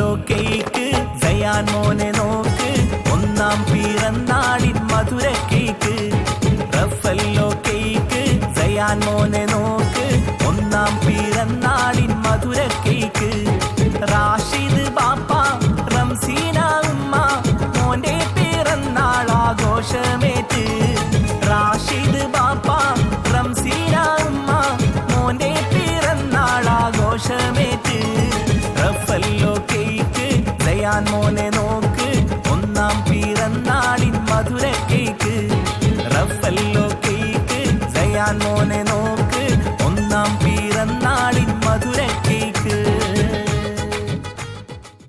Ruffalo cake cyan മോനെ നോക്ക് ഒന്നാം പിറന്നാളിൻ മധുര കേക്ക് റഫല്ലോ കേക്ക് സയാൻ മോനെ നോക്ക് ഒന്നാം പിറന്നാളിൻ മധുര കേക്ക് റാഷിദ് ബാപ്പ റംസീന ഉമ്മ മോന്റെ പിറന്നാൾ ആഘോഷമേറ്റ് റാഷിദ് ബാപ്പ റംസീന ഉമ്മ മോന്റെ പിറന്നാൾ ആഘോഷമേറ്റ് റഫല്ലോ കേക്ക് സയാൻ മോനെ നോക്ക് ഒന്നാം പിറന്നാളിൻ മധുര കേക്ക് റഫല്ലോ കേക്ക് സയാൻ മോനെ നോക്ക്